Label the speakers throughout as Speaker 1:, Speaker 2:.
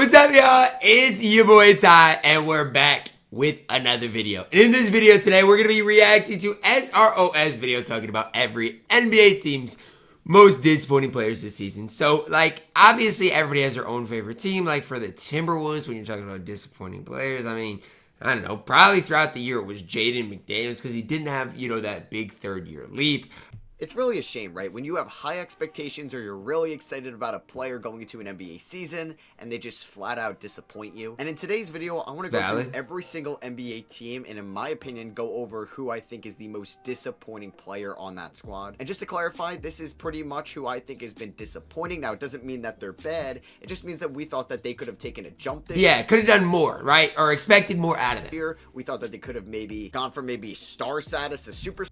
Speaker 1: What's up, y'all? It's your boy Ty, and we're back with another video. And in this video today, we're going to be reacting to SROS video talking about every NBA team's most disappointing players this season. So, like, obviously everybody has their own favorite team. Like, for the Timberwolves, when you're talking about disappointing players, I mean, I don't know, probably throughout the year it was Jaden McDaniels because he didn't have, you know, that big third-year leap.
Speaker 2: It's really a shame, right? When you have high expectations or you're really excited about a player going into an NBA season and they just flat out disappoint you. And in today's video, I want to go through every single NBA team and, in my opinion, go over who I think is the most disappointing player on that squad. And just to clarify, this is pretty much who I think has been disappointing. Now, it doesn't mean that they're bad. It just means that we thought that they could have taken a jump this year.
Speaker 1: Yeah, could have done more, right? Or expected more out of it.
Speaker 2: We thought that they could have maybe gone from maybe star status to super.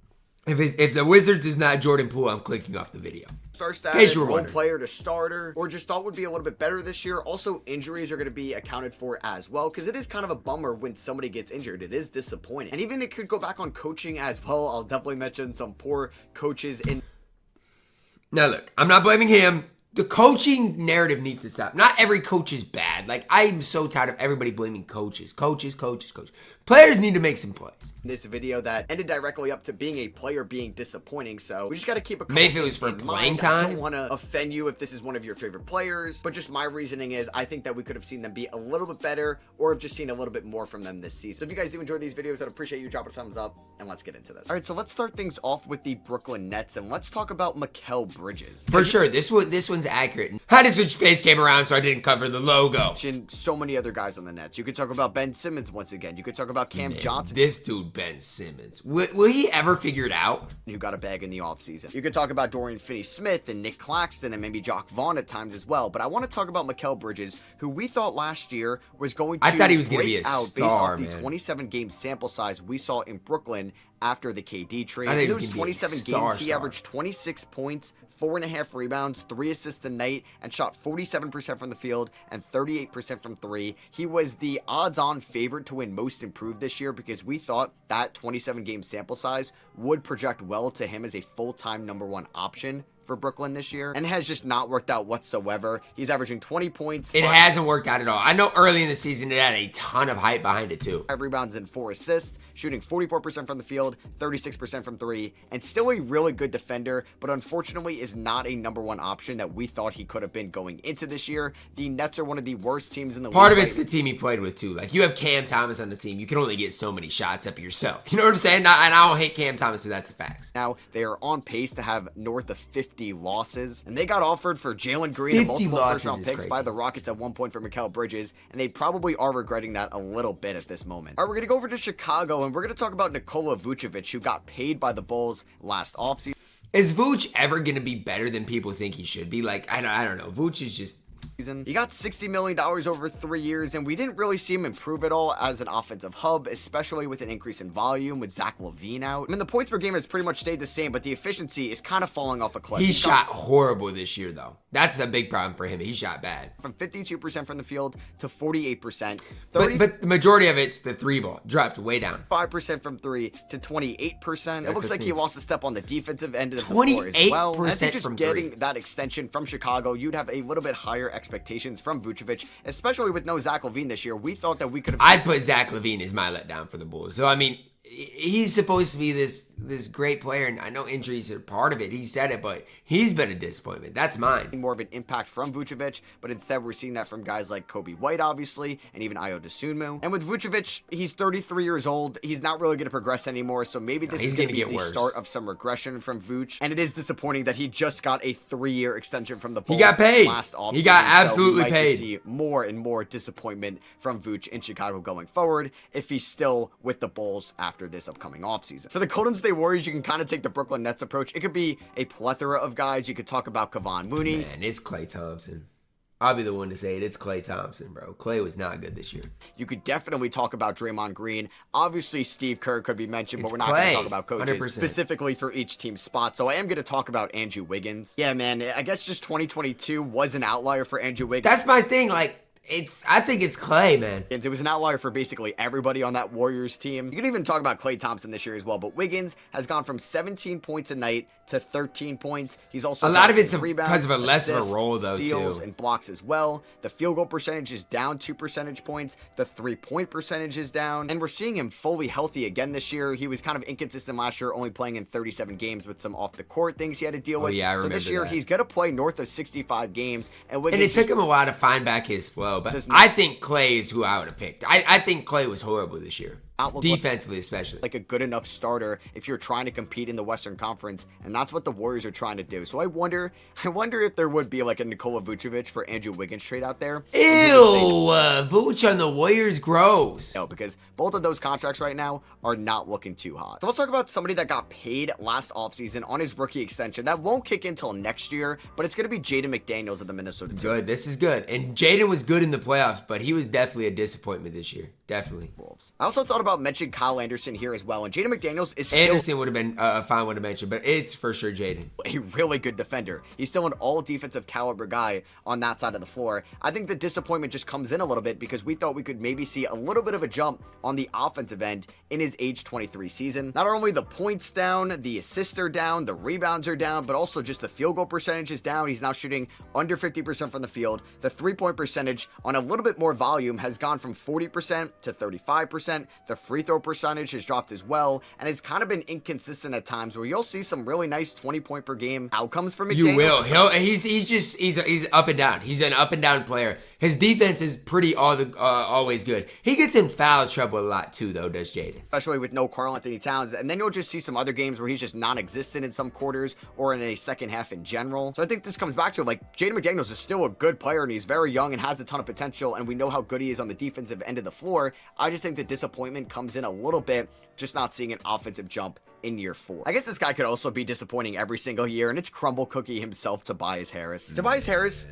Speaker 1: If the Wizards is not Jordan Poole, I'm clicking off the video.
Speaker 2: Star status, role player to starter, or just thought would be a little bit better this year. Also, injuries are going to be accounted for as well, because it is kind of a bummer when somebody gets injured. It is disappointing. And even it could go back on coaching as well. I'll definitely mention some poor coaches in.
Speaker 1: Now look, I'm not blaming him. The coaching narrative needs to stop. Not every coach is bad. Like, I'm so tired of everybody blaming coaches. Coaches. Players need to make some plays.
Speaker 2: This video that ended directly up to being a player being disappointing, so we just got to keep a
Speaker 1: maybe it was for playing time.
Speaker 2: I don't want to offend you if this is one of your favorite players, but just my reasoning is I think that we could have seen them be a little bit better or have just seen a little bit more from them this season. So if you guys do enjoy these videos, I'd appreciate you dropping a thumbs up, and let's get into this. All right, so let's start things off with the Brooklyn Nets, and let's talk about Mikal Bridges.
Speaker 1: For sure, this one's accurate. How does which face came around, so I didn't cover the logo.
Speaker 2: And so many other guys on the Nets. You could talk about Ben Simmons once again. You could talk about Cam Johnson.
Speaker 1: This dude, Ben Simmons. Will he ever figure it out?
Speaker 2: You got a bag in the offseason. You could talk about Dorian Finney-Smith and Nick Claxton and maybe Jock Vaughn at times as well. But I want to talk about Mikal Bridges, who we thought last year was going to break out based off the 27-game sample size we saw in Brooklyn after the KD trade. In those 27 games, he averaged 26 points, 4.5 rebounds, 3 assists a night, and shot 47% from the field and 38% from 3. He was the odds-on favorite to win Most Improved this year because we thought that 27-game sample size would project well to him as a full-time #1 option for Brooklyn this year, and has just not worked out whatsoever. He's averaging 20 points.
Speaker 1: It hasn't worked out at all. I know early in the season it had a ton of hype behind it too.
Speaker 2: 5 rebounds and 4 assists, shooting 44% from the field, 36% from 3, and still a really good defender, but unfortunately is not a #1 option that we thought he could have been going into this year. The Nets are one of the worst teams in the league.
Speaker 1: Part of it's the team he played with too. Like, you have Cam Thomas on the team. You can only get so many shots up yourself. You know what I'm saying? And I don't hate Cam Thomas, but that's the facts.
Speaker 2: Now, they are on pace to have north of 50 losses. And they got offered for Jalen Green and multiple first-round picks by the Rockets at one point for Mikal Bridges, and they probably are regretting that a little bit at this moment. All right, we're going to go over to Chicago, and we're going to talk about Nikola Vucevic, who got paid by the Bulls last offseason.
Speaker 1: Is Vuce ever going to be better than people think he should be? Like, I don't know. Vuce is just...
Speaker 2: He got $60 million over 3 years, and we didn't really see him improve at all as an offensive hub, especially with an increase in volume with Zach LaVine out. I mean, the points per game has pretty much stayed the same, but the efficiency is kind of falling off a cliff.
Speaker 1: He shot horrible this year, though. That's the big problem for him. He shot bad.
Speaker 2: From 52% from the field to 48%.
Speaker 1: But the majority of it's the 3 ball. Dropped way down.
Speaker 2: 5% from 3 to 28%. It looks like he lost a step on the defensive end of the floor as well.
Speaker 1: 28%
Speaker 2: I think just
Speaker 1: from
Speaker 2: getting
Speaker 1: 3.
Speaker 2: that extension from Chicago, you'd have a little bit higher expectations from Vucevic, especially with no Zach LaVine this year. We thought that we could have...
Speaker 1: I'd put Zach LaVine as my letdown for the Bulls. So, I mean, he's supposed to be this great player, and I know injuries are part of it. He said it, but he's been a disappointment. That's mine.
Speaker 2: More of an impact from Vucevic, but instead we're seeing that from guys like Kobe White, obviously, and even Ayo Dosunmu. And with Vucevic, he's 33 years old. He's not really going to progress anymore, so maybe this is going to be the start of some regression from Vuce. And it is disappointing that he just got a 3-year extension from the Bulls.
Speaker 1: He got paid.
Speaker 2: Last offseason.
Speaker 1: He got absolutely
Speaker 2: so we might
Speaker 1: paid.
Speaker 2: See more and more disappointment from Vuce in Chicago going forward if he's still with the Bulls after this upcoming offseason. For the Golden State Warriors, you can kind of take the Brooklyn Nets approach. It could be a plethora of guys. You could talk about Kevon Mooney.
Speaker 1: Man, it's Klay Thompson. I'll be the one to say it. It's Klay Thompson, bro. Klay was not good this year.
Speaker 2: You could definitely talk about Draymond Green. Obviously, Steve Kerr could be mentioned, but we're not going to talk about coaches
Speaker 1: 100%.
Speaker 2: Specifically for each team's spot. So I am going to talk about Andrew Wiggins. Yeah, man, I guess just 2022 was an outlier for Andrew Wiggins.
Speaker 1: That's my thing. Like, I think it's Clay, man.
Speaker 2: It was an outlier for basically everybody on that Warriors team. You can even talk about Klay Thompson this year as well, but Wiggins has gone from 17 points a night to 13 points. He's also
Speaker 1: a lot of it's
Speaker 2: rebounds,
Speaker 1: because of a less
Speaker 2: assists,
Speaker 1: of a role, though,
Speaker 2: steals,
Speaker 1: too.
Speaker 2: and blocks as well. The field goal percentage is down 2 percentage points. The 3-point percentage is down. And we're seeing him fully healthy again this year. He was kind of inconsistent last year, only playing in 37 games with some off-the-court things he had to deal with.
Speaker 1: Yeah, I remember
Speaker 2: so this year, he's going to play north of 65 games. And
Speaker 1: it took him a while to find back his flow, but I think Clay is who I would have picked. I think Clay was horrible this year. Defensively, especially.
Speaker 2: Like a good enough starter if you're trying to compete in the Western Conference, and that's what the Warriors are trying to do. So I wonder if there would be like a Nikola Vucevic for Andrew Wiggins trade out there.
Speaker 1: Ew, Vuce on the Warriors, gross.
Speaker 2: No, because both of those contracts right now are not looking too hot. So let's talk about somebody that got paid last offseason on his rookie extension. That won't kick in until next year, but it's going to be Jaden McDaniels of the Minnesota team.
Speaker 1: Good, this is good. And Jaden was good in the playoffs, but he was definitely a disappointment this year. Definitely.
Speaker 2: Wolves. I also thought about mentioning Kyle Anderson here as well, and Jaden McDaniels is still
Speaker 1: Anderson would have been a fine one to mention, but it's for sure Jaden.
Speaker 2: A really good defender. He's still an all-defensive caliber guy on that side of the floor. I think the disappointment just comes in a little bit because we thought we could maybe see a little bit of a jump on the offensive end in his age 23 season. Not only the points down, the assists are down, the rebounds are down, but also just the field goal percentage is down. He's now shooting under 50% from the field. The 3-point percentage on a little bit more volume has gone from 40% to 35%. The free throw percentage has dropped as well, and it's kind of been inconsistent at times where you'll see some really nice 20-point per game outcomes from McDaniels.
Speaker 1: You will. He's up and down. He's an up and down player. His defense is pretty always good. He gets in foul trouble a lot too, though, does Jaden.
Speaker 2: Especially with no Karl-Anthony Towns, and then you'll just see some other games where he's just non-existent in some quarters or in a second half in general. So I think this comes back to like Jaden McDaniels is still a good player, and he's very young and has a ton of potential, and we know how good he is on the defensive end of the floor. I just think the disappointment comes in a little bit, just not seeing an offensive jump in year 4. I guess this guy could also be disappointing every single year, and it's Crumble Cookie himself, Tobias Harris. Tobias Harris.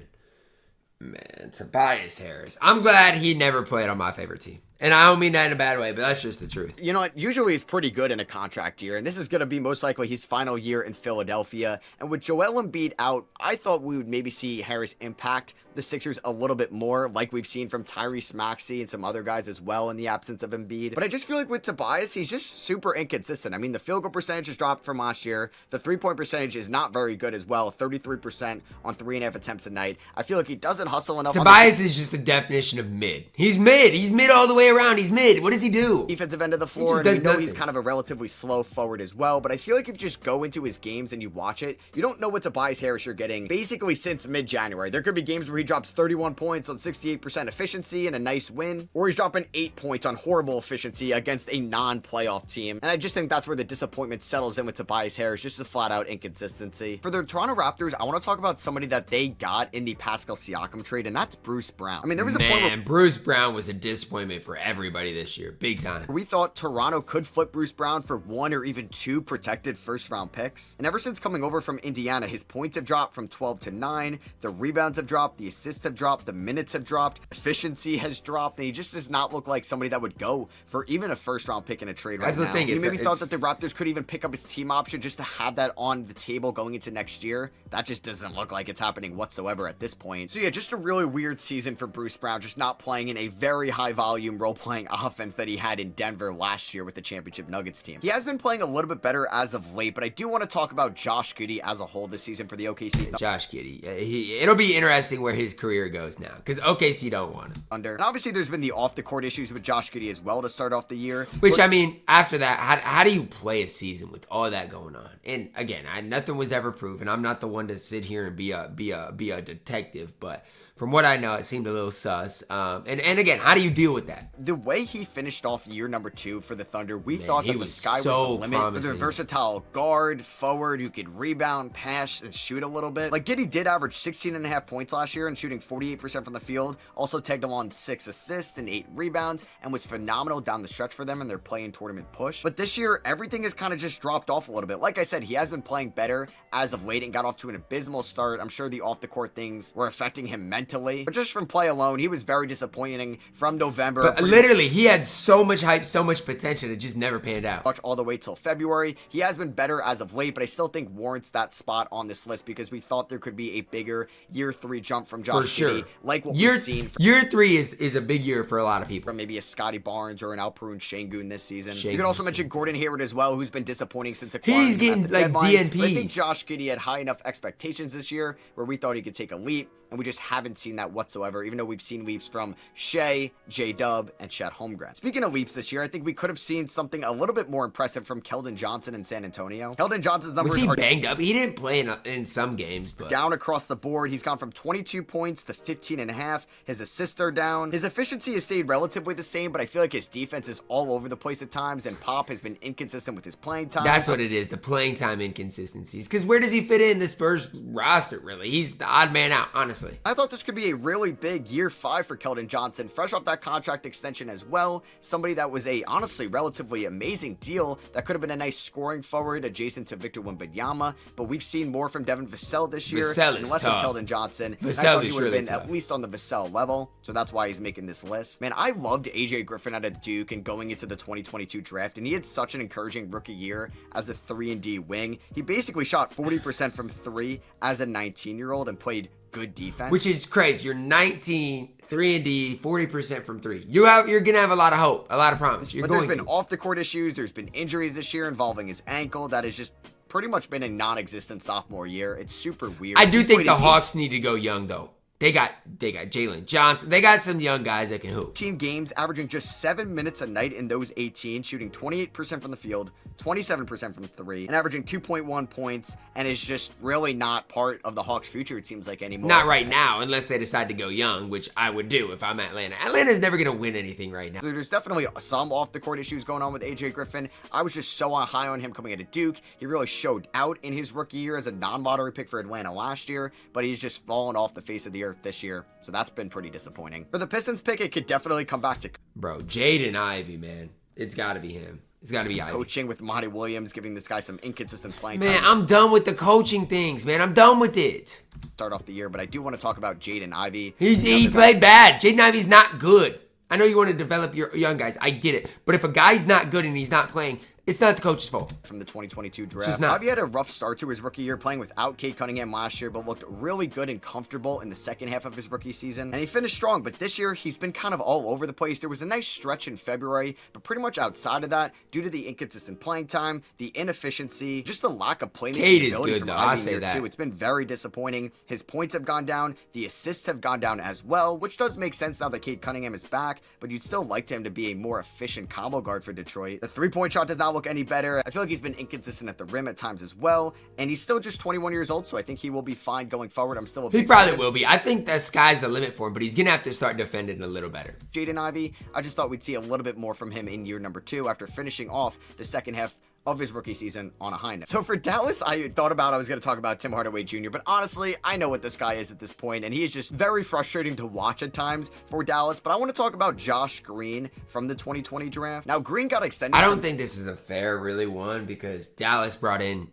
Speaker 1: Man, Tobias Harris. I'm glad he never played on my favorite team. And I don't mean that in a bad way, but that's just the truth.
Speaker 2: You know what? Usually he's pretty good in a contract year, and this is going to be most likely his final year in Philadelphia. And with Joel Embiid out, I thought we would maybe see Harris impact the Sixers a little bit more, like we've seen from Tyrese Maxey and some other guys as well in the absence of Embiid. But I just feel like with Tobias, he's just super inconsistent. I mean, the field goal percentage has dropped from last year. The 3-point percentage is not very good as well, 33% on 3.5 attempts a night. I feel like he doesn't hustle enough.
Speaker 1: Tobias is just the definition of mid. He's mid. He's mid all the way around. He's mid. What does he do?
Speaker 2: Defensive end of the floor, and we know he's kind of a relatively slow forward as well, but I feel like if you just go into his games and you watch it, you don't know what Tobias Harris you're getting basically since mid-January. There could be games where he drops 31 points on 68% efficiency and a nice win, or he's dropping 8 points on horrible efficiency against a non-playoff team. And I just think that's where the disappointment settles in with Tobias Harris, just a flat-out inconsistency. For the Toronto Raptors, I want to talk about somebody that they got in the Pascal Siakam trade, and that's Bruce Brown. I mean, there was a point where
Speaker 1: Bruce Brown was a disappointment for everybody this year, big time.
Speaker 2: We thought Toronto could flip Bruce Brown for 1 or even 2 protected first-round picks. And ever since coming over from Indiana, his points have dropped from 12 to 9, the rebounds have dropped, the assists have dropped, the minutes have dropped, efficiency has dropped, and he just does not look like somebody that would go for even a first-round pick in a trade right now. That's the thing. You maybe thought that the Raptors could even pick up his team option just to have that on the table going into next year. That just doesn't look like it's happening whatsoever at this point. So yeah, just a really weird season for Bruce Brown, just not playing in a very high-volume role-playing offense that he had in Denver last year with the championship Nuggets team. He has been playing a little bit better as of late, but I do want to talk about Josh Giddey as a whole this season for the OKC.
Speaker 1: Josh Giddey. It'll be interesting where his career goes now, because OKC don't want him.
Speaker 2: And obviously there's been the off-the-court issues with Josh Giddey as well to start off the year.
Speaker 1: Which, I mean, after that, how do you play a season with all that going on? And again, nothing was ever proven. I'm not the one to sit here and be a detective, but from what I know, it seemed a little sus. And again, how do you deal with that?
Speaker 2: The way he finished off year number 2 for the Thunder, we thought that the sky was the limit.
Speaker 1: Promising.
Speaker 2: The versatile guard, forward, who could rebound, pass, and shoot a little bit. Like, Giddey did average 16.5 points last year and shooting 48% from the field. Also tagged along 6 assists and 8 rebounds and was phenomenal down the stretch for them in their play-in tournament push. But this year, everything has kind of just dropped off a little bit. Like I said, he has been playing better as of late and got off to an abysmal start. I'm sure the off-the-court things were affecting him mentally. But just from play alone, he was very disappointing from November.
Speaker 1: But literally, he had so much hype, so much potential. It just never panned out.
Speaker 2: Watch all the way till February. He has been better as of late, but I still think warrants that spot on this list because we thought there could be a bigger year 3 jump from Josh Giddey, like what we've seen.
Speaker 1: Year 3 is a big year for a lot of people.
Speaker 2: From maybe a Scotty Barnes or an Alperin Şengün this season. You could also mention Gordon Hayward as well, who's been disappointing since acquiring
Speaker 1: He's getting like DNPs.
Speaker 2: But I think Josh Giddey had high enough expectations this year where we thought he could take a leap, and we just haven't seen that whatsoever, even though we've seen leaps from Shea, J-Dub, and Chet Holmgren. Speaking of leaps this year, I think we could have seen something a little bit more impressive from Keldon Johnson in San Antonio. Keldon Johnson's numbers
Speaker 1: was he banged up? He didn't play in some games, but
Speaker 2: down across the board. He's gone from 22 points to 15.5. His assists are down. His efficiency has stayed relatively the same, but I feel like his defense is all over the place at times, and Pop has been inconsistent with his playing time.
Speaker 1: That's what it is, the playing time inconsistencies. Because where does he fit in the Spurs roster, really? He's the odd man out, honestly.
Speaker 2: I thought this could be a really big year 5 for Keldon Johnson, fresh off that contract extension as well. Somebody that was a, honestly, relatively amazing deal that could have been a nice scoring forward adjacent to Victor Wembanyama, but we've seen more from Devin Vassell this year and less of Keldon Johnson. I thought he would have been at least on the Vassell level, so that's why he's making this list. Man, I loved AJ Griffin out of Duke and going into the 2022 draft, and he had such an encouraging rookie year as a 3-and-D wing. He basically shot 40% from 3 as a 19-year-old and played good defense.
Speaker 1: Which is crazy. You're 19, 3-and-D, 40% from 3. You're gonna have a lot of hope, a lot of promise.
Speaker 2: But there's been off-the-court issues. There's been injuries this year involving his ankle. That has just pretty much been a non-existent sophomore year. It's super weird.
Speaker 1: I do think the Hawks need to go young, though. They got Jalen Johnson. They got some young guys that can hoop.
Speaker 2: 18 games, averaging just 7 minutes a night in those 18, shooting 28% from the field, 27% from 3, and averaging 2.1 points, and is just really not part of the Hawks' future, it seems like, anymore.
Speaker 1: Not right now, unless they decide to go young, which I would do if I'm Atlanta. Atlanta's never going to win anything right now.
Speaker 2: There's definitely some off-the-court issues going on with AJ Griffin. I was just so high on him coming out of Duke. He really showed out in his rookie year as a non-lottery pick for Atlanta last year, but he's just fallen off the face of the earth this year, so that's been pretty disappointing. For the Pistons pick, it could definitely come back to
Speaker 1: bro, Jaden Ivey, man. It's got to be him. It's got to be Ivey.
Speaker 2: Coaching with Monty Williams, giving this guy some inconsistent playing time.
Speaker 1: Man, I'm done with the coaching things, man. I'm done with it.
Speaker 2: Start off the year, but I do want to talk about Jaden Ivey.
Speaker 1: He played bad. Jaden Ivey's not good. I know you want to develop your young guys. I get it. But if a guy's not good and he's not playing, it's not the coach's fault.
Speaker 2: From the 2022 draft, Ivey had a rough start to his rookie year, playing without Cade Cunningham last year, but looked really good and comfortable in the second half of his rookie season. And he finished strong, but this year he's been kind of all over the place. There was a nice stretch in February, but pretty much outside of that, due to the inconsistent playing time, the inefficiency, just the lack of playmaking
Speaker 1: Cade is good, though. I'll say that.
Speaker 2: It's been very disappointing. His points have gone down. The assists have gone down as well, which does make sense now that Cade Cunningham is back, but you'd still like him to be a more efficient combo guard for Detroit. The three-point shot does not look any better. I feel like he's been inconsistent at the rim at times as well, and he's still just 21 years old, so I think he will be fine going forward. I'm still a big
Speaker 1: He probably will be. I think the sky's the limit for him, but he's going to have to start defending a little better.
Speaker 2: Jaden Ivey, I just thought we'd see a little bit more from him in year number 2 after finishing off the second half of his rookie season on a high note. So for Dallas, I thought I was going to talk about Tim Hardaway Jr., but honestly, I know what this guy is at this point, and he is just very frustrating to watch at times for Dallas. But I want to talk about Josh Green from the 2020 draft. Now, Green got extended.
Speaker 1: I don't think this is a fair, really, one, because Dallas brought in,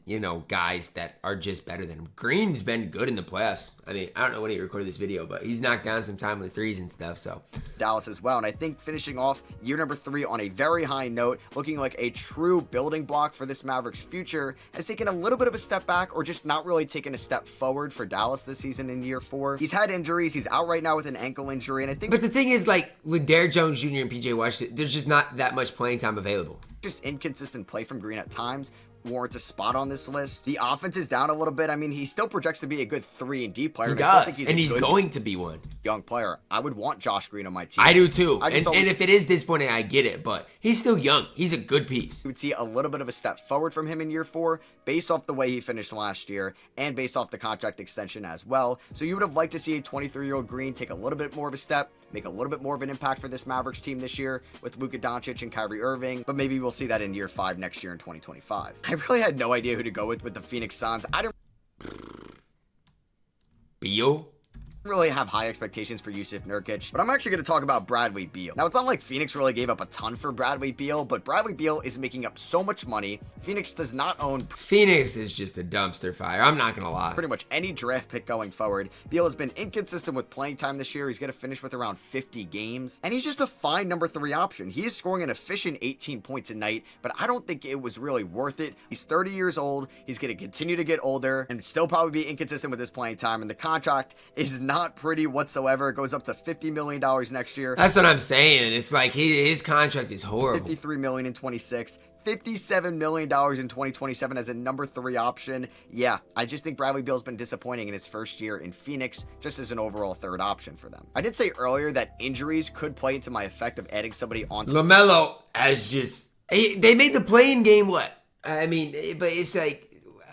Speaker 1: guys that are just better than him. Green's been good in the playoffs. I mean, I don't know when he recorded this video, but he's knocked down some timely threes and stuff, so.
Speaker 2: Dallas as well, and I think finishing off year number 3 on a very high note, looking like a true building block for this Mavericks future, has taken a little bit of a step back, or just not really taken a step forward for Dallas this season in year 4. He's had injuries. He's out right now with an ankle injury, and I think.
Speaker 1: But the thing is, like with Derrick Jones Jr. and PJ Washington, there's just not that much playing time available.
Speaker 2: Just inconsistent play from Green at times warrants a spot on this list. The offense is down a little bit. I mean, he still projects to be a good 3-and-D player.
Speaker 1: He does, and he's going to be one.
Speaker 2: Young player. I would want Josh Green on my team.
Speaker 1: I do too. And if it is disappointing, I get it, but he's still young. He's a good piece.
Speaker 2: You would see a little bit of a step forward from him in year 4, based off the way he finished last year, and based off the contract extension as well. So you would have liked to see a 23-year-old Green take a little bit more of a step, make a little bit more of an impact for this Mavericks team this year with Luka Doncic and Kyrie Irving, but maybe we'll see that in year 5 next year in 2025. I really had no idea who to go with the Phoenix Suns. I don't
Speaker 1: Beal?
Speaker 2: really really have high expectations for Jusuf Nurkic, but I'm actually going to talk about Bradley Beal. Now, it's not like Phoenix really gave up a ton for Bradley Beal, but Bradley Beal is making up so much money. Phoenix does not own...
Speaker 1: Phoenix is just a dumpster fire. I'm not going to lie.
Speaker 2: Pretty much any draft pick going forward. Beal has been inconsistent with playing time this year. He's going to finish with around 50 games, and he's just a fine number 3 option. He is scoring an efficient 18 points a night, but I don't think it was really worth it. He's 30 years old. He's going to continue to get older and still probably be inconsistent with his playing time, and the contract is not pretty whatsoever. It goes up to $50 million next year.
Speaker 1: That's what I'm saying. It's like his contract is horrible.
Speaker 2: $53 million in 26. $57 million in 2027 as a number 3 option. Yeah, I just think Bradley Beal's been disappointing in his first year in Phoenix, just as an overall 3rd option for them. I did say earlier that injuries could play into my effect of adding somebody onto...
Speaker 1: LaMelo has just... They made the playing game what? I mean, but it's like...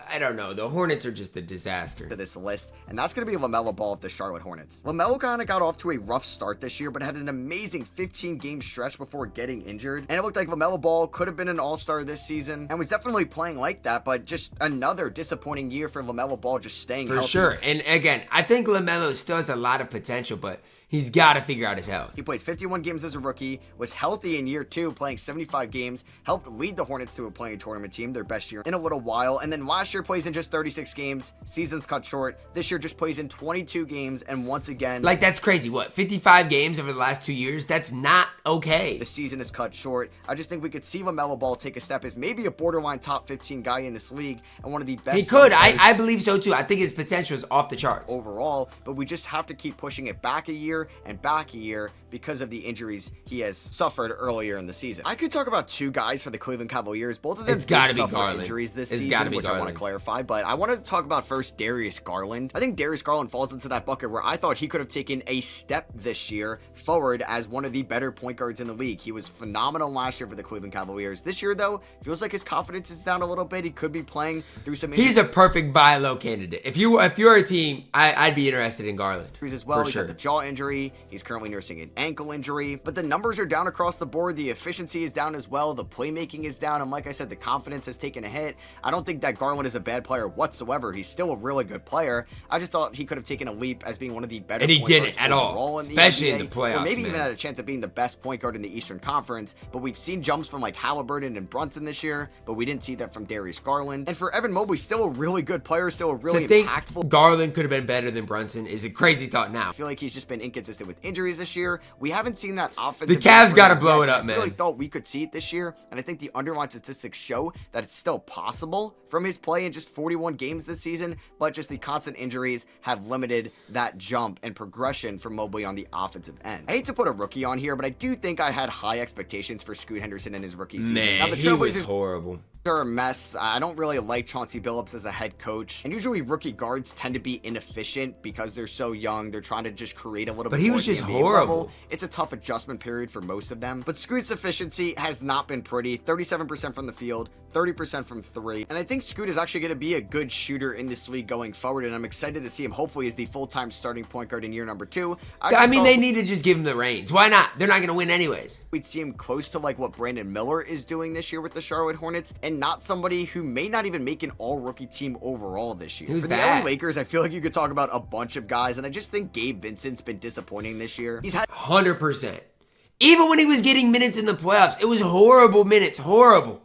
Speaker 1: I don't know. The Hornets are just a disaster.
Speaker 2: To this list, and that's going to be LaMelo Ball of the Charlotte Hornets. LaMelo kind of got off to a rough start this year, but had an amazing 15-game stretch before getting injured, and it looked like LaMelo Ball could have been an all-star this season, and was definitely playing like that, but just another disappointing year for LaMelo Ball just staying healthy.
Speaker 1: For sure, and again, I think LaMelo still has a lot of potential, but he's got to figure out his health.
Speaker 2: He played 51 games as a rookie, was healthy in year 2, playing 75 games, helped lead the Hornets to a playing tournament team, their best year in a little while, and then last year plays in just 36 games, season's cut short. This year just plays in 22 games, and once again...
Speaker 1: Like, that's crazy. What, 55 games over the last 2 years? That's not okay.
Speaker 2: The season is cut short. I just think we could see LaMelo Ball take a step as maybe a borderline top 15 guy in this league, and one of the best...
Speaker 1: He could. I believe so, too. I think his potential is off the charts.
Speaker 2: Overall, but we just have to keep pushing it back a year and back a year because of the injuries he has suffered earlier in the season. I could talk about 2 guys for the Cleveland Cavaliers. Both of them did suffer injuries this season, which I want to clarify, but I wanted to talk about first Darius Garland. I think Darius Garland falls into that bucket where I thought he could have taken a step this year forward as one of the better point guards in the league. He was phenomenal last year for the Cleveland Cavaliers. This year, though, feels like his confidence is down a little bit. He could be playing through some injuries.
Speaker 1: He's a perfect buy low candidate. If you're a team, I'd be interested in Garland.
Speaker 2: As well. He's had the jaw injury. He's currently nursing an ankle injury, but the numbers are down across the board. The efficiency is down as well. The playmaking is down, and like I said, the confidence has taken a hit. I don't think that Garland is a bad player whatsoever. He's still a really good player. I just thought he could have taken a leap as being one of the better
Speaker 1: and he
Speaker 2: point
Speaker 1: didn't
Speaker 2: guards
Speaker 1: at all, especially in the playoffs.
Speaker 2: Or maybe even had a chance of being the best point guard in the Eastern Conference, but we've seen jumps from like Halliburton and Brunson this year, but we didn't see that from Darius Garland. And for Evan Mobley, still a really good player, still a really impactful.
Speaker 1: Garland could have been better than Brunson is a crazy thought now.
Speaker 2: I feel like he's just been inconsistent with injuries this year. We haven't seen that offensive.
Speaker 1: The Cavs got to blow it up, man.
Speaker 2: I really thought we could see it this year, and I think the underlying statistics show that it's still possible from his play in just 41 games this season, but just the constant injuries have limited that jump and progression for Mobley on the offensive end. I hate to put a rookie on here, but I do think I had high expectations for Scoot Henderson in his rookie season.
Speaker 1: Man,
Speaker 2: now, the
Speaker 1: he was horrible.
Speaker 2: Are a mess. I don't really like Chauncey Billups as a head coach, and usually rookie guards tend to be inefficient because they're so young. They're trying to just create a little bit.
Speaker 1: But he was just horrible.
Speaker 2: Level. It's a tough adjustment period for most of them. But Scoot's efficiency has not been pretty. 37% from the field, 30% from 3, and I think Scoot is actually going to be a good shooter in this league going forward, and I'm excited to see him hopefully as the full-time starting point guard in year number 2.
Speaker 1: I mean, they need to just give him the reins. Why not? They're not going to win anyways.
Speaker 2: We'd see him close to like what Brandon Miller is doing this year with the Charlotte Hornets, and not somebody who may not even make an all-rookie team overall this year. For the LA Lakers, I feel like you could talk about a bunch of guys, and I just think Gabe Vincent's been disappointing this year. He's had
Speaker 1: 100%. Even when he was getting minutes in the playoffs, it was horrible minutes. Horrible.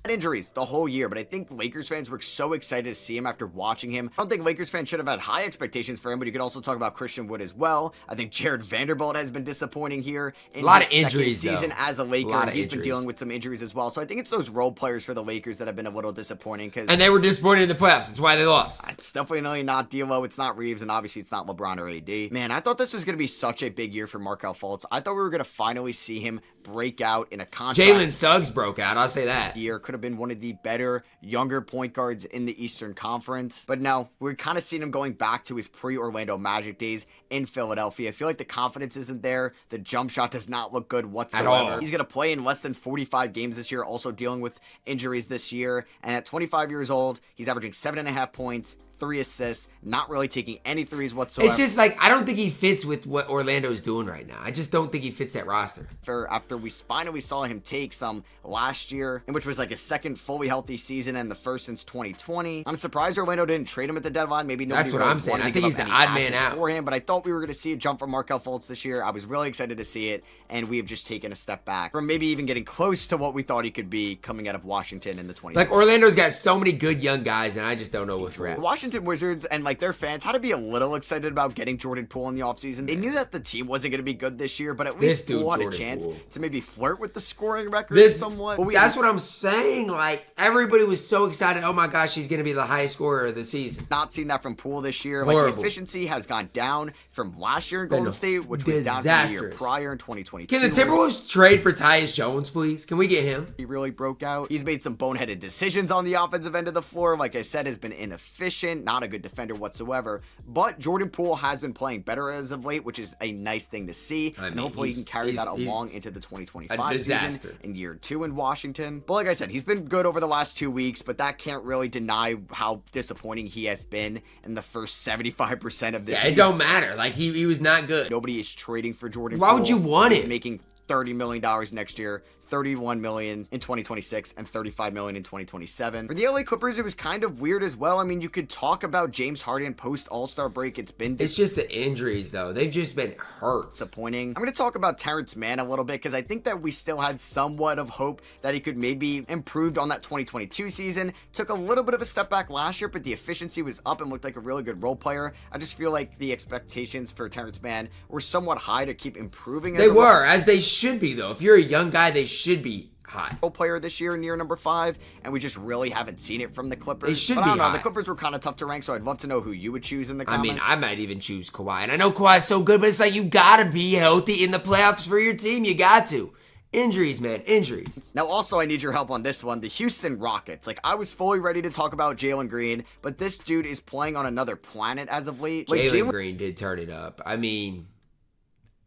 Speaker 2: Injuries the whole year, but I think Lakers fans were so excited to see him after watching him. I don't think Lakers fans should have had high expectations for him, but you could also talk about Christian Wood as well. I think Jared Vanderbilt has been disappointing here in
Speaker 1: a lot
Speaker 2: his
Speaker 1: of injuries
Speaker 2: season as a Laker. He's been
Speaker 1: injuries.
Speaker 2: Dealing with some injuries as well, so I think it's those role players for the Lakers that have been a little disappointing.
Speaker 1: And they were disappointed in the playoffs. That's why they lost.
Speaker 2: It's definitely not D'Lo, it's not Reeves, and obviously it's not LeBron or AD. Man, I thought this was going to be such a big year for Markelle Fultz. I thought we were going to finally see him break out in a contract.
Speaker 1: Jalen Suggs broke out, I'll say that.
Speaker 2: Year could have been one of the better, younger point guards in the Eastern Conference. But now, we're kind of seeing him going back to his pre-Orlando Magic days in Philadelphia. I feel like the confidence isn't there. The jump shot does not look good whatsoever.
Speaker 1: At all.
Speaker 2: He's going to play in less than 45 games this year, also dealing with injuries this year. And at 25 years old, he's averaging 7.5 points, 3 assists, not really taking any threes whatsoever.
Speaker 1: It's just like, I don't think he fits with what Orlando's doing right now. I just don't think he fits that roster.
Speaker 2: After we finally saw him take some last year, in which was like his second fully healthy season and the first since 2020. I'm surprised Orlando didn't trade him at the deadline. Maybe nobody
Speaker 1: That's what I'm saying. I think he's the odd man out
Speaker 2: for him, but I thought we were going to see a jump from Markelle Fultz this year. I was really excited to see it, and we have just taken a step back from maybe even getting close to what we thought he could be coming out of Washington in the 20s.
Speaker 1: Like, Orlando's got so many good young guys, and I just don't know what for.
Speaker 2: The Washington Wizards and like their fans had to be a little excited about getting Jordan Poole in the offseason. They knew that the team wasn't going to be good this year, but at least Poole had a chance to maybe flirt with the scoring record somewhat.
Speaker 1: That's what I'm saying. Like, everybody was so excited. Oh my gosh, he's going to be the highest scorer of the season.
Speaker 2: Not seen that from Poole this year. Like, the efficiency has gone down from last year in Golden State, which was down from the year prior in 2022.
Speaker 1: Can the Timberwolves trade for Tyus Jones, please? Can we get him?
Speaker 2: He really broke out. He's made some boneheaded decisions on the offensive end of the floor. Like I said, has been inefficient, not a good defender whatsoever. But Jordan Poole has been playing better as of late, which is a nice thing to see. And hopefully he can carry that along into the 2025 season in year 2 in Washington. But like I said, he's been good over the last 2 weeks, but that can't really deny how disappointing he has been in the first 75% of this season.
Speaker 1: It don't matter. Like, he was not good.
Speaker 2: Nobody is trading for Jordan Poole.
Speaker 1: Why would you want it?
Speaker 2: He's making $30 million next year, $31 million in 2026, and $35 million in 2027. For the LA Clippers, it was kind of weird as well. I mean, you could talk about James Harden post All-Star break. It's
Speaker 1: just the injuries, though. They've just been hurt.
Speaker 2: Disappointing. I'm going to talk about Terrence Mann a little bit because I think that we still had somewhat of hope that he could maybe improve on that 2022 season. Took a little bit of a step back last year, but the efficiency was up and looked like a really good role player. I just feel like the expectations for Terrence Mann were somewhat high to keep improving.
Speaker 1: They were, as they should be, though. If you're a young guy, they should be high.
Speaker 2: Player this year in year number 5, and we just really haven't seen it from the Clippers.
Speaker 1: They should be high.
Speaker 2: The Clippers were kind of tough to rank, so I'd love to know who you would choose in the comments.
Speaker 1: I mean, I might even choose Kawhi, and I know Kawhi's so good, but it's like, you gotta be healthy in the playoffs for your team. You got to. Injuries, man. Injuries.
Speaker 2: Now, also, I need your help on this one. The Houston Rockets. Like, I was fully ready to talk about Jalen Green, but this dude is playing on another planet as of late. Like,
Speaker 1: Jalen Green did turn it up. I mean,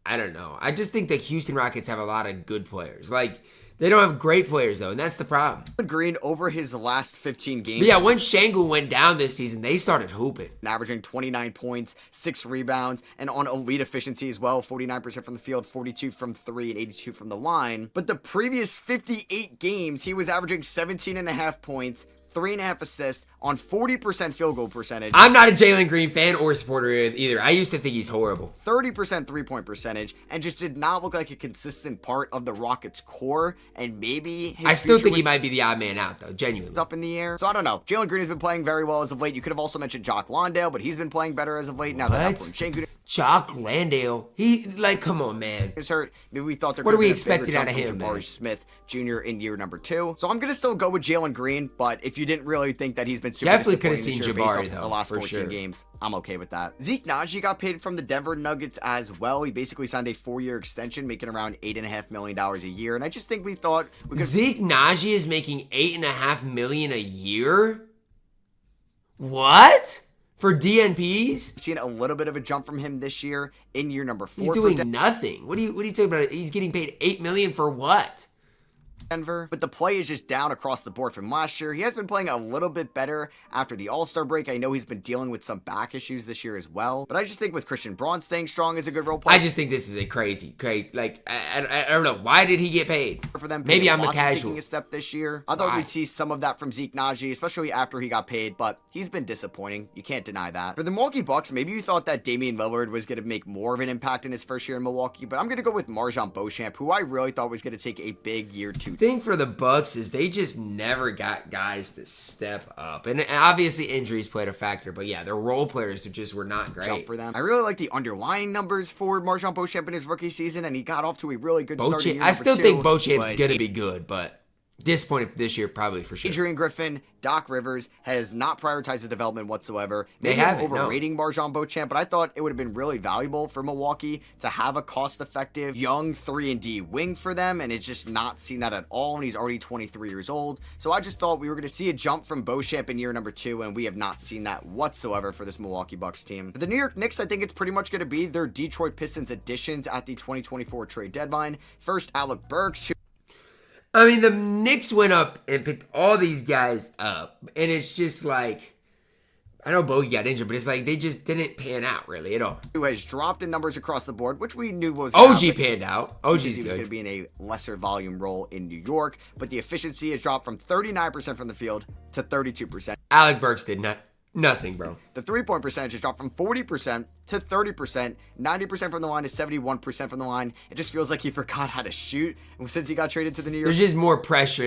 Speaker 1: I don't know. I just think the Houston Rockets have a lot of good players. Like, they don't have great players, though, and that's the problem.
Speaker 2: Green, over his last 15 games.
Speaker 1: But yeah, when Şengün went down this season, they started hooping.
Speaker 2: Averaging 29 points, 6 rebounds, and on elite efficiency as well. 49% from the field, 42 from 3, and 82 from the line. But the previous 58 games, he was averaging 17.5 points, 3.5 assists on 40% field goal percentage.
Speaker 1: I'm not a Jalen Green fan or supporter either. I used to think he's horrible.
Speaker 2: 30% three-point percentage, and just did not look like a consistent part of the Rockets' core. And maybe
Speaker 1: I still think he might be the odd man out, though. Genuinely,
Speaker 2: it's up in the air. So I don't know. Jalen Green has been playing very well as of late. You could have also mentioned Jock Landale, but he's been playing better as of late. Now that Şengün.
Speaker 1: Jock Landale, come on, man.
Speaker 2: He's hurt. Maybe we thought
Speaker 1: what are we expecting out of him,
Speaker 2: Jabari Smith Jr. in year number 2. So I'm gonna still go with Jalen Green, but if you didn't really think that he's been super
Speaker 1: definitely could have seen Jabari though,
Speaker 2: the last 14 games, I'm okay with that. Zeke Naji got paid from the Denver Nuggets as well. He basically signed a 4-year extension, making around $8.5 million a year, and I just think we thought we could.
Speaker 1: Zeke Naji is making $8.5 million a year. What? For DNPs?
Speaker 2: Seen a little bit of a jump from him this year in year number 4.
Speaker 1: He's doing nothing. What are you talking about? He's getting paid $8 million for what?
Speaker 2: Denver, but the play is just down across the board from last year. He has been playing a little bit better after the All-Star break. I know he's been dealing with some back issues this year as well, but I just think with Christian Braun staying strong as a good role player.
Speaker 1: I just think this is a crazy, like, I don't know. Why did he get paid?
Speaker 2: For them,
Speaker 1: maybe I'm a casual.
Speaker 2: Taking a step this year. I thought we'd see some of that from Zeke Naji, especially after he got paid, but he's been disappointing. You can't deny that. For the Milwaukee Bucks, maybe you thought that Damian Lillard was going to make more of an impact in his first year in Milwaukee, but I'm going to go with MarJon Beauchamp, who I really thought was going to take a big year 2.
Speaker 1: Thing for the Bucks is they just never got guys to step up, and obviously injuries played a factor, but yeah, their role players just were not great.
Speaker 2: Jump for them. I really like the underlying numbers for MarJon Beauchamp in his rookie season, and he got off to a really good start. I still think
Speaker 1: Beauchamp's gonna be good, but disappointed this year, probably for sure.
Speaker 2: Adrian Griffin, Doc Rivers has not prioritized the development whatsoever. Maybe I'm overrating MarJon Beauchamp, but I thought it would have been really valuable for Milwaukee to have a cost-effective, young 3-and-D wing for them, and it's just not seen that at all, and he's already 23 years old. So I just thought we were going to see a jump from Beauchamp in year number 2, and we have not seen that whatsoever for this Milwaukee Bucks team. For the New York Knicks, I think it's pretty much going to be their Detroit Pistons additions at the 2024 trade deadline. First, Alec Burks,
Speaker 1: I mean, the Knicks went up and picked all these guys up, and it's just like, I know Bogey got injured, but it's like they just didn't pan out really at all.
Speaker 2: Who has dropped in numbers across the board, which we knew was
Speaker 1: OG panned out. OG's
Speaker 2: he was
Speaker 1: good.
Speaker 2: going to be in a lesser volume role in New York, but the efficiency has dropped from 39% from the field to 32%.
Speaker 1: Alec Burks did nothing, bro.
Speaker 2: The three-point percentage has dropped from 40% to 30%, 90% from the line to 71% from the line. It just feels like he forgot how to shoot since he got traded to the New York.
Speaker 1: There's just more pressure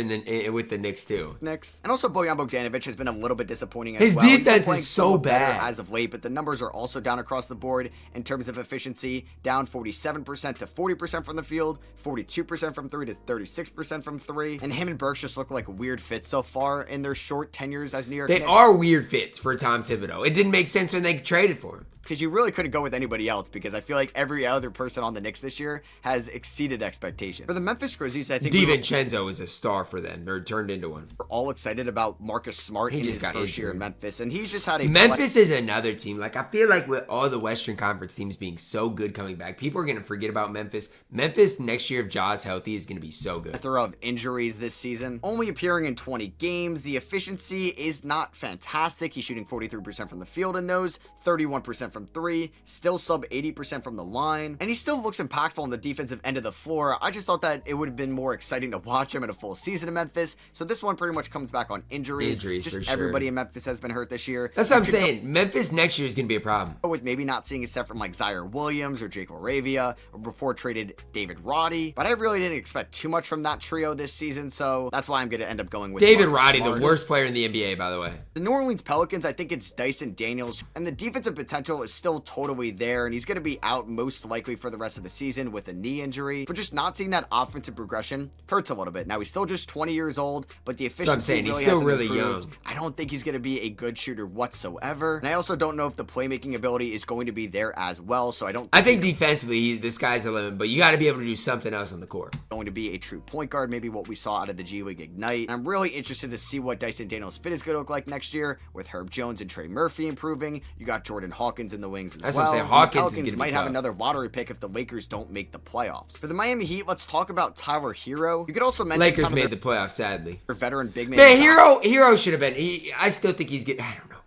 Speaker 1: with the Knicks too.
Speaker 2: And also Bojan Bogdanovic has been a little bit disappointing as
Speaker 1: His
Speaker 2: well.
Speaker 1: defense is so bad
Speaker 2: as of late, but the numbers are also down across the board in terms of efficiency, down 47% to 40% from the field, 42% from three to 36% from three. And him and Burks just look like weird fits so far in their short tenures as New York Knicks.
Speaker 1: They are weird fits for Tom Thibodeau. It didn't make sense when they traded for him.
Speaker 2: Because you really couldn't go with anybody else, because I feel like every other person on the Knicks this year has exceeded expectations. For the Memphis Grizzlies, I think
Speaker 1: DiVincenzo is a star for them. They're turned into one.
Speaker 2: We're all excited about Marcus Smart in his first year in Memphis, and he's just had a...
Speaker 1: Memphis is another team. Like, I feel like with all the Western Conference teams being so good coming back, people are going to forget about Memphis. Memphis next year, if Ja's healthy, is going to be so good.
Speaker 2: A plethora of injuries this season. Only appearing in 20 games. The efficiency is not fantastic. He's shooting 43% from the field in those, 31% from three, still sub 80% from the line, and he still looks impactful on the defensive end of the floor. I just thought that it would have been more exciting to watch him in a full season in Memphis, so this one pretty much comes back on injuries. Just everybody in Memphis has been hurt this year.
Speaker 1: That's what I'm saying. Memphis next year is going to be a problem.
Speaker 2: With maybe not seeing a set from like Zaire Williams or Jake LaRavia, or before traded David Roddy, but I really didn't expect too much from that trio this season, so that's why I'm going to end up going with
Speaker 1: David Roddy, the worst player in the NBA, by the way.
Speaker 2: The New Orleans Pelicans, I think it's Dyson Daniels, and the defensive potential is still totally there, and he's going to be out most likely for the rest of the season with a knee injury, but just not seeing that offensive progression hurts a little bit. Now, he's still just 20 years old, but the efficiency
Speaker 1: he's still really young.
Speaker 2: I don't think he's going to be a good shooter whatsoever, and I also don't know if the playmaking ability is going to be there as well, so I
Speaker 1: think defensively, this guy's a limit, but you got to be able to do something else on the court.
Speaker 2: Going to be a true point guard, maybe what we saw out of the G League Ignite. And I'm really interested to see what Dyson Daniels' fit is going to look like next year, with Herb Jones and Trey Murphy improving. You got Jordan Hawkins in the wings as well.
Speaker 1: That's what I'm saying. Hawkins
Speaker 2: might have another lottery pick if the Lakers don't make the playoffs. For the Miami Heat, let's talk about Tyler Hero. You could also mention
Speaker 1: Lakers made the playoffs, sadly.
Speaker 2: Veteran big man.
Speaker 1: Man, Hero should have been. I still think he's getting. I don't know,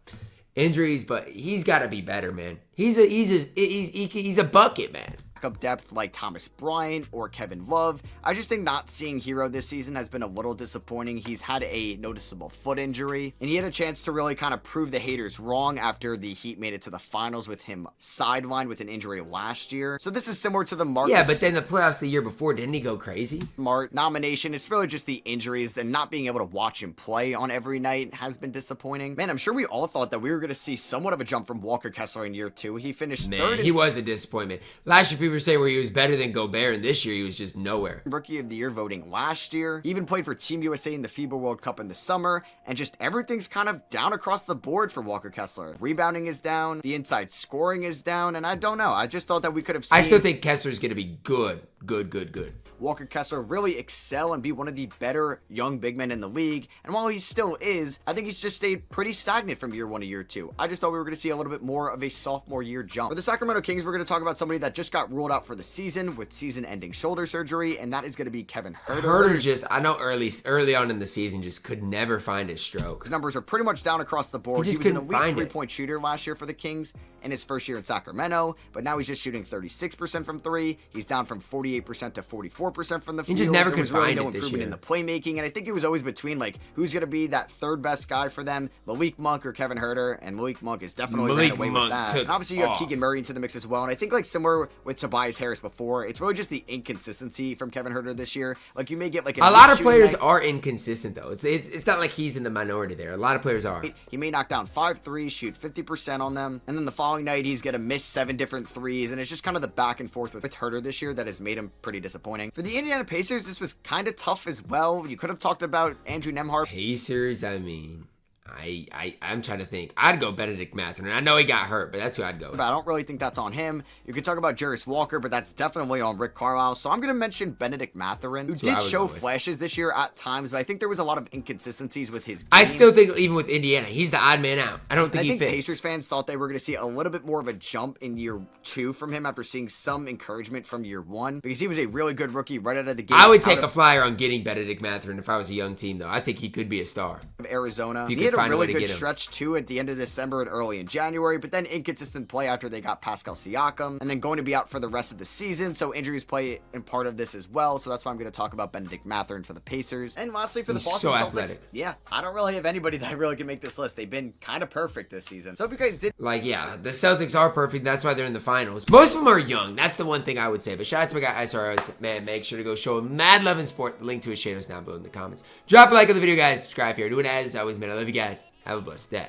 Speaker 1: injuries, but he's got to be better, man. He's a bucket, man.
Speaker 2: Up depth like Thomas Bryant or Kevin Love. I just think not seeing Hero this season has been a little disappointing. He's had a noticeable foot injury, and he had a chance to really kind of prove the haters wrong after the Heat made it to the finals with him sidelined with an injury last year. So this is similar to the Marcus.
Speaker 1: Yeah, but then the playoffs the year before, didn't he go crazy?
Speaker 2: Smart nomination. It's really just the injuries and not being able to watch him play on every night has been disappointing. Man, I'm sure we all thought that we were going to see somewhat of a jump from Walker Kessler in year two. He finished third.
Speaker 1: He was a disappointment. Last year, people were saying where he was better than Gobert, and this year he was just nowhere.
Speaker 2: Rookie of the Year voting last year. He even played for Team USA in the FIBA World Cup in the summer, and just everything's kind of down across the board for Walker Kessler. Rebounding is down, the inside scoring is down, and I don't know. I just thought that we could have seen...
Speaker 1: I still think Kessler's going to be good.
Speaker 2: Walker Kessler really excel and be one of the better young big men in the league. And while he still is, I think he's just stayed pretty stagnant from year one to year two. I just thought we were going to see a little bit more of a sophomore year jump. For the Sacramento Kings, we're going to talk about somebody that just got ruled out for the season with season-ending shoulder surgery, and that is going to be Kevin Huerter.
Speaker 1: Huerter just, I know early on in the season, just could never find his stroke.
Speaker 2: His numbers are pretty much down across the board. He was an elite three-point shooter last year for the Kings in his first year in Sacramento, but now he's just shooting 36% from three. He's down from 48% to 44% from the field.
Speaker 1: He just never could find it this year.
Speaker 2: In the playmaking, and I think it was always between like who's going to be that third best guy for them, Malik Monk or Kevin Huerter, and Malik Monk is definitely ran away with that. And obviously you have Keegan Murray into the mix as well, and I think like similar with Tobias Harris before, it's really just the inconsistency from Kevin Huerter this year. Like you may get like
Speaker 1: a lot of players are inconsistent though. It's not like he's in the minority there. A lot of players are.
Speaker 2: He may knock down 5 threes, shoot 50% on them, and then the following night he's going to miss 7 different threes, and it's just kind of the back and forth with Huerter this year that has made him pretty disappointing. For the Indiana Pacers, this was kind of tough as well. You could have talked about Andrew Nembhard.
Speaker 1: Pacers, I mean, I'm trying to think. I'd go Benedict Mathurin. I know he got hurt, but that's who I'd go with.
Speaker 2: But I don't really think that's on him. You could talk about Jarris Walker, but that's definitely on Rick Carlisle. So I'm going to mention Benedict Mathurin, who did show flashes this year at times, but I think there was a lot of inconsistencies with his game.
Speaker 1: I still think even with Indiana, he's the odd man out. I don't think he fits.
Speaker 2: Pacers fans thought they were going to see a little bit more of a jump in year 2 from him after seeing some encouragement from year 1, because he was a really good rookie right out of the gate.
Speaker 1: I would take a flyer on getting Benedict Mathurin if I was a young team, though. I think he could be a star.
Speaker 2: Of Arizona.
Speaker 1: If you could
Speaker 2: a really good stretch too at the end of December and early in January, but then inconsistent play after they got Pascal Siakam, and then going to be out for the rest of the season, so injuries play in part of this as well. So that's why I'm going to talk about Benedict Mathurin for the Pacers. And lastly, for the Boston Celtics, yeah, I don't really have anybody that really can make this list. They've been kind of perfect this season. So if you guys did,
Speaker 1: yeah, the Celtics are perfect. That's why they're in the finals. Most of them are young. That's the one thing I would say. But shout out to my guy SROS. Man, make sure to go show him mad love and support. The link to his channel is down below in the comments. Drop a like on the video, guys. Subscribe if you're doing it. As always, man, I love you guys. Have a blessed day.